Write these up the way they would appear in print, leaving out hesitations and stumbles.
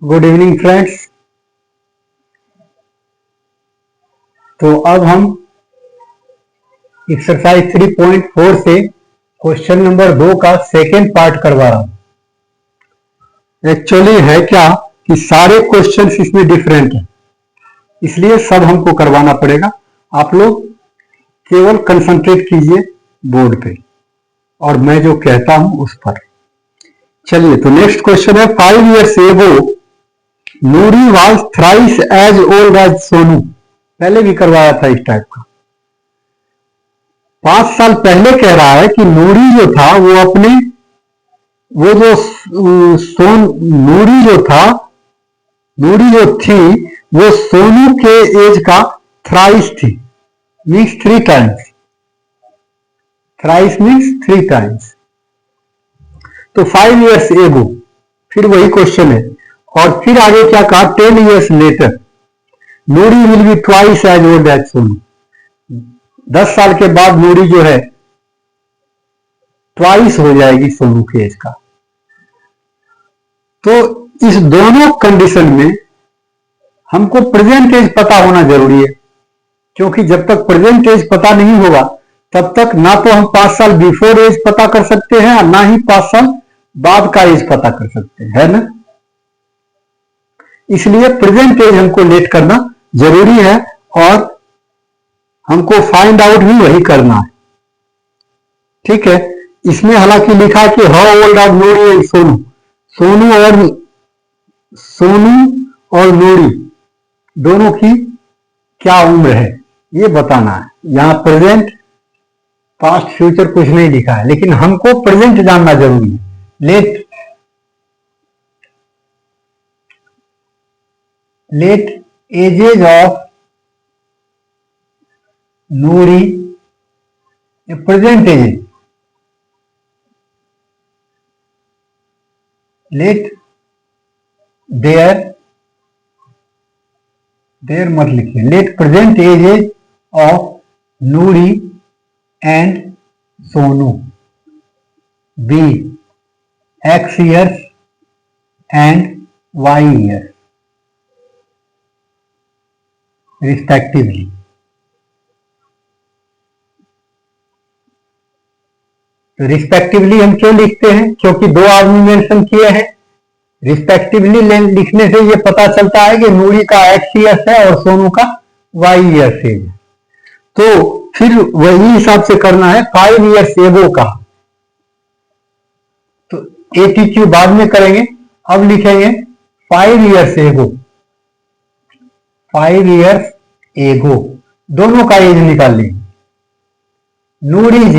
Good evening friends. तो अब हम एक्सरसाइज 3.4 से क्वेश्चन नंबर 2 का सेकेंड पार्ट करवा रहा हूं। एक्चुअली है क्या कि सारे क्वेश्चंस इसमें डिफरेंट हैं, इसलिए सब हमको करवाना पड़ेगा। आप लोग केवल कंसंट्रेट कीजिए बोर्ड पे और मैं जो कहता हूं उस पर। चलिए, तो नेक्स्ट क्वेश्चन है 5 years ago Noori was thrice as old as Sonu. पहले भी करवाया था इस टाइप का। 5 साल पहले कह रहा है कि नूरी जो था वो अपने नूरी जो थी वो सोनू के एज का थ्राइस थी, means 3 times. Thrice means 3 times. तो 5 years ago, फिर वही क्वेश्चन है। और फिर आगे क्या कहा, 10 years later Noori will be twice as old as Sonu. 10 साल के बाद नूरी जो है ट्वाइस हो जाएगी सोनू के एज का। तो इस दोनों कंडीशन में हमको प्रेजेंट एज पता होना जरूरी है, क्योंकि जब तक प्रेजेंट एज पता नहीं होगा तब तक ना तो हम 5 साल बिफोर एज पता कर सकते हैं और ना ही 5 साल बाद का एज पता कर सकते हैं, है ना। इसलिए प्रेजेंट एज हमको लेट करना जरूरी है और हमको फाइंड आउट भी वही करना है। ठीक है, इसमें हालांकि लिखा कि how old are Noori and Sonu. Sonu और नूरी दोनों की क्या उम्र है ये बताना है। यहां प्रेजेंट पास्ट फ्यूचर कुछ नहीं लिखा है, लेकिन हमको प्रेजेंट जानना जरूरी है। Let ages of Noori present ages. Let there मत लिखिए, let present ages of Noori and Sonu be X years and Y years respectively। तो रिस्पेक्टिवली हम क्यों लिखते हैं, क्योंकि 2 आदमी मेंशन किए हैं। रिस्पेक्टिवली लिखने से ये पता चलता है कि नूरी का X years है और सोनू का Y years है। तो फिर वही हिसाब से करना है 5 years ago का। तो ATQ बाद में करेंगे, अब लिखेंगे 5 years ago। 5 years ago दोनों का एज निकाल लेंगे। नूरीज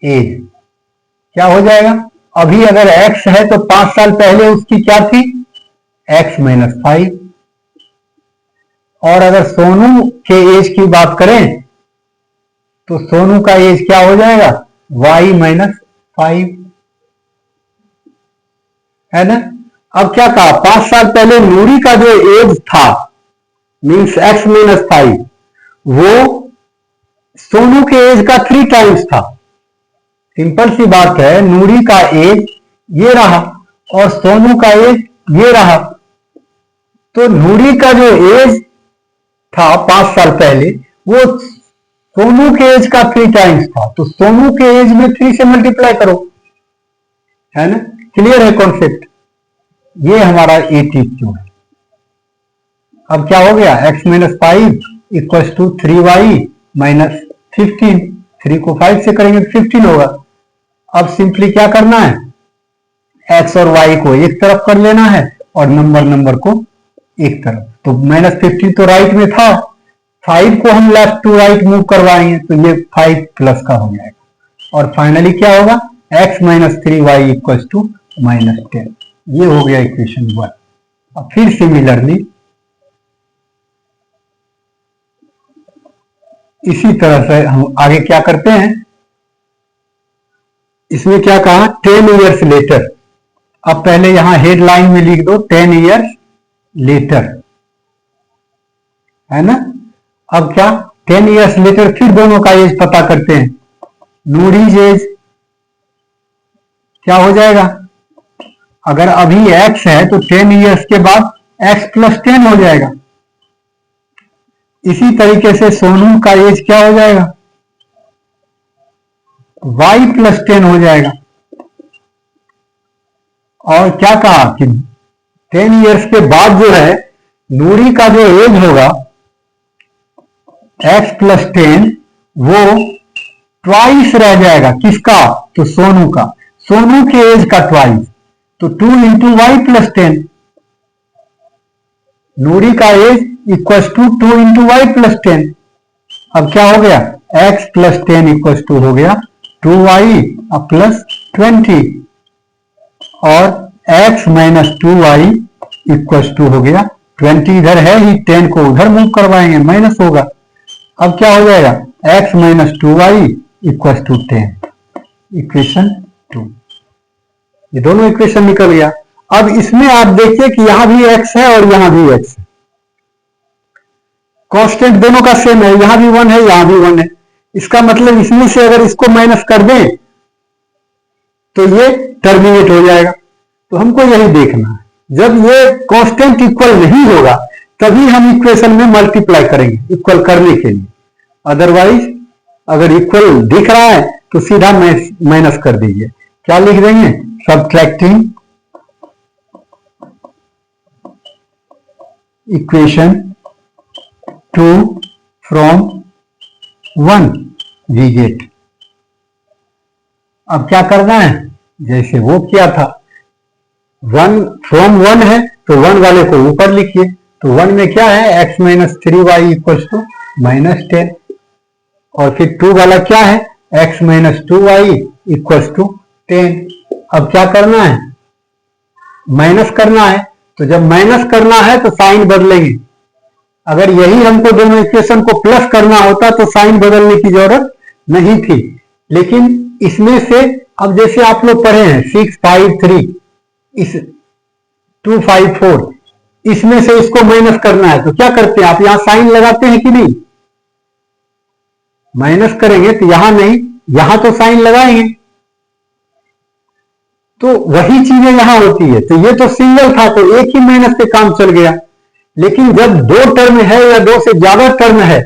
एज क्या हो जाएगा, अभी अगर X है तो 5 साल पहले उसकी क्या थी, X - 5। और अगर सोनू के एज की बात करें तो सोनू का एज क्या हो जाएगा, Y - 5, है ना। अब क्या कहा, 5 साल पहले नूरी का जो एज था मीन्स X - 5 वो सोनू के एज का 3 टाइम्स था। सिंपल सी बात है, नूरी का एज ये रहा और सोनू का एज ये रहा। तो नूरी का जो एज था 5 साल पहले वो सोनू के एज का 3 टाइम्स था। तो सोनू के एज में 3 से मल्टीप्लाई करो, है ना। क्लियर है कॉन्सेप्ट। ये हमारा ATQ है। अब क्या हो गया, X - 5 इक्वल्स टू 3Y - 15। 3 को 5 से करेंगे तो 15 होगा। अब सिंपली क्या करना है, X और Y को एक तरफ कर लेना है और नंबर को एक तरफ। तो -15 तो राइट में था, 5 को हम लेफ्ट टू राइट मूव करवाएंगे तो ये 5 प्लस का हो जाएगा। और फाइनली क्या होगा, X - 3Y इक्वल्स टू -10। ये हो गया इक्वेशन 1। अब फिर सिमिलरली इसी तरह से हम आगे क्या करते हैं, इसमें क्या कहा 10 years later। अब पहले यहां हेडलाइन में लिख दो 10 years later, है ना। अब क्या 10 years later फिर दोनों का एज पता करते हैं। नूरीज एज क्या हो जाएगा, अगर अभी x है तो 10 ईयर्स के बाद x प्लस 10 हो जाएगा। इसी तरीके से सोनू का एज क्या हो जाएगा, y प्लस 10 हो जाएगा। और क्या कहा कि 10 ईयर्स के बाद जो है नूरी का जो एज होगा x प्लस 10 वो ट्वाइस रह जाएगा। किसका, तो सोनू का, सोनू के एज का ट्वाइस, तो 2 इंटू वाई प्लस 10। नूरी का age equal to 2 into Y plus 10। अब क्या हो गया, x प्लस 10 इक्वल टू हो गया 2y प्लस 20 और x minus 2y equal to हो गया 20। इधर है ही, 10 को उधर मूव करवाएंगे, माइनस होगा। अब क्या हो जाएगा, x minus 2y equal to 10, equation 2। ये दोनों इक्वेशन निकल गया। अब इसमें आप देखिए कि यहां भी x है और यहां भी x है, कांस्टेंट दोनों का सेम है, यहां भी 1 है यहां भी 1 है। इसका मतलब इसमें से अगर इसको माइनस कर दें तो ये टर्मिनेट हो जाएगा। तो हमको यही देखना है, जब ये कांस्टेंट इक्वल नहीं होगा तभी हम इक्वेशन में मल्टीप्लाई करेंगे इक्वल करने के लिए। अदरवाइज अगर इक्वल दिख रहा है तो सीधा माइनस कर दीजिए। क्या लिख देंगे, subtracting equation 2 from 1 we get. अब क्या करना है, जैसे वो किया था, 1 फ्रॉम 1 है तो 1 वाले को ऊपर लिखिए। तो 1 में क्या है, x minus 3y equal to minus 10, और फिर 2 वाला क्या है, x minus 2y equal to 10। अब क्या करना है, माइनस करना है। तो जब माइनस करना है तो साइन बदलेंगे। अगर यही हमको दोनों इक्वेशन को प्लस करना होता तो साइन बदलने की जरूरत नहीं थी। लेकिन इसमें से अब जैसे आप लोग पढ़े हैं 6 5 3 इस 2 5 4, इसमें से इसको माइनस करना है तो क्या करते हैं आप, यहां साइन लगाते हैं कि नहीं, माइनस करेंगे तो यहां नहीं, यहां तो साइन लगाएंगे। तो वही चीजें यहां होती है। तो ये तो सिंगल था तो एक ही माइनस से काम चल गया। लेकिन जब 2 टर्म है या 2 से ज्यादा टर्म है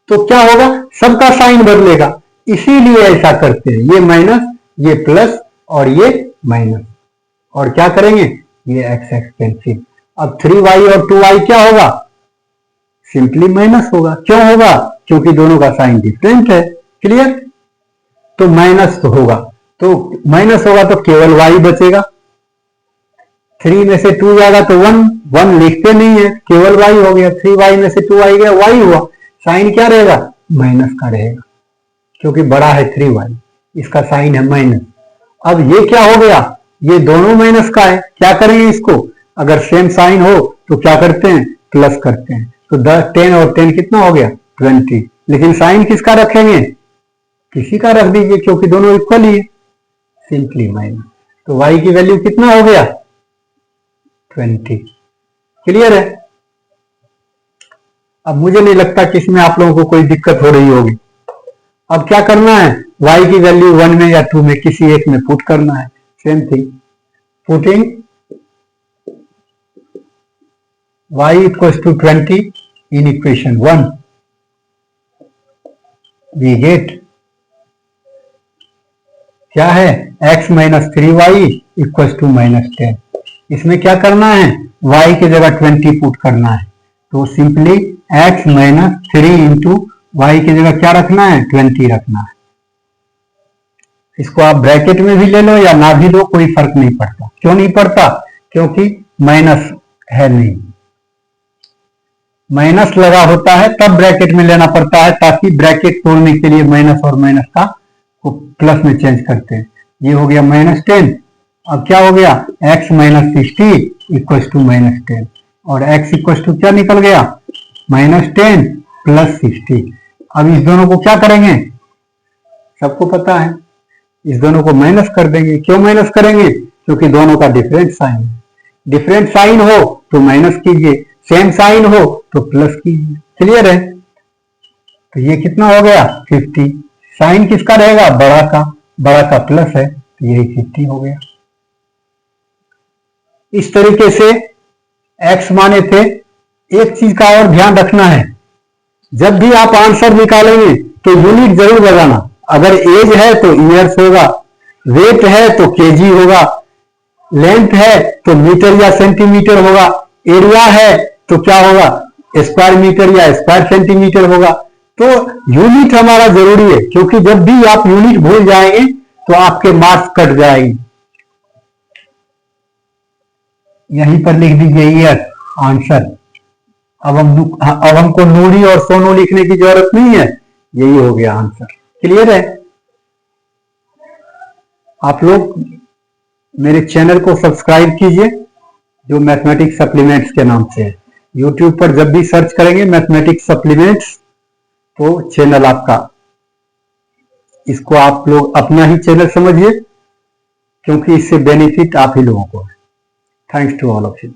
तो क्या होगा, सबका साइन बदलेगा। इसीलिए ऐसा करते हैं, ये माइनस ये प्लस और ये माइनस, और क्या करेंगे, ये x x कैंसिल। अब 3y और 2y क्या होगा, सिंपली माइनस होगा। क्यों होगा, क्योंकि दोनों का साइन डिफरेंट है। क्लियर, तो माइनस तो होगा, तो माइनस होगा तो केवल y बचेगा। 3 में से 2 जाएगा तो 1 1 लिखते नहीं है, केवल y हो गया। 3y में से 2y गया, y हुआ। साइन क्या रहेगा, माइनस का रहेगा, क्योंकि बड़ा है 3y, इसका साइन है माइनस। अब ये क्या हो गया, ये दोनों माइनस का है। क्या करेंगे इसको, अगर सेम साइन हो तो क्या करते हैं, प्लस करते हैं। तो 10 और 10 कितना हो गया, 20। लेकिन साइन किसका रखेंगे, किसी का रख दीजिए, क्योंकि दोनों इक्वल ही है, सिंपली माइनस। तो y की वैल्यू कितना हो गया, 20। क्लियर है। अब मुझे नहीं लगता कि इसमें आप लोगों को कोई दिक्कत हो रही होगी। अब क्या करना है, y की वैल्यू 1 में या 2 में किसी एक में पुट करना है। Same thing, putting y equal to 20 in equation 1 we get क्या है, x minus 3y equal to minus 10। इसमें क्या करना है, y की जगह 20 पुट करना है। तो simply x minus 3 into Y की जगह क्या रखना है, 20 रखना है। इसको आप ब्रैकेट में भी ले लो या ना भी लो, कोई फर्क नहीं पड़ता। क्यों नहीं पड़ता, क्योंकि माइनस है नहीं। माइनस लगा होता है तब ब्रैकेट में लेना पड़ता है, ताकि ब्रैकेट तोड़ने के लिए माइनस और माइनस का को प्लस में चेंज करते हैं। ये हो गया माइनस 10। अब क्या हो गया, x minus 60 equal to minus 10, और x इक्वल टू क्या निकल गया, माइनस 10 प्लस 60। अब इस दोनों को क्या करेंगे, सबको पता है, इस दोनों को माइनस कर देंगे। क्यों माइनस करेंगे, क्योंकि दोनों का डिफरेंट साइन है। डिफरेंट साइन हो तो माइनस कीजिए, सेम साइन हो तो प्लस कीजिए। क्लियर है। तो ये कितना हो गया, 50। साइन किसका रहेगा, बड़ा का, बड़ा का प्लस है तो यही 50 हो गया। इस तरीके से x माने थे। एक चीज का और ध्यान रखना है, जब भी आप आंसर निकालेंगे तो यूनिट जरूर लगाना। अगर एज है तो ईयर्स होगा, वेट है तो केजी होगा, लेंथ है तो मीटर या सेंटीमीटर होगा, एरिया है तो क्या होगा, स्क्वायर मीटर या स्क्वायर सेंटीमीटर होगा। तो यूनिट हमारा जरूरी है, क्योंकि जब भी आप यूनिट भूल जाएंगे तो आपके मार्क्स कट जाएंगे। यहीं पर लिख दीजिए ईयर आंसर। अब हमको नूरी और सोनू लिखने की जरूरत नहीं है, यही हो गया आंसर। क्लियर है? आप लोग मेरे चैनल को सब्सक्राइब कीजिए, जो मैथमेटिक्स सप्लीमेंट्स के नाम से है। यूट्यूब पर जब भी सर्च करेंगे मैथमेटिक्स सप्लीमेंट्स तो चैनल आपका, इसको आप लोग अपना ही चैनल समझिए, क्योंकि इससे बेनिफिट आप ही लोगों को है। Thanks to all of you.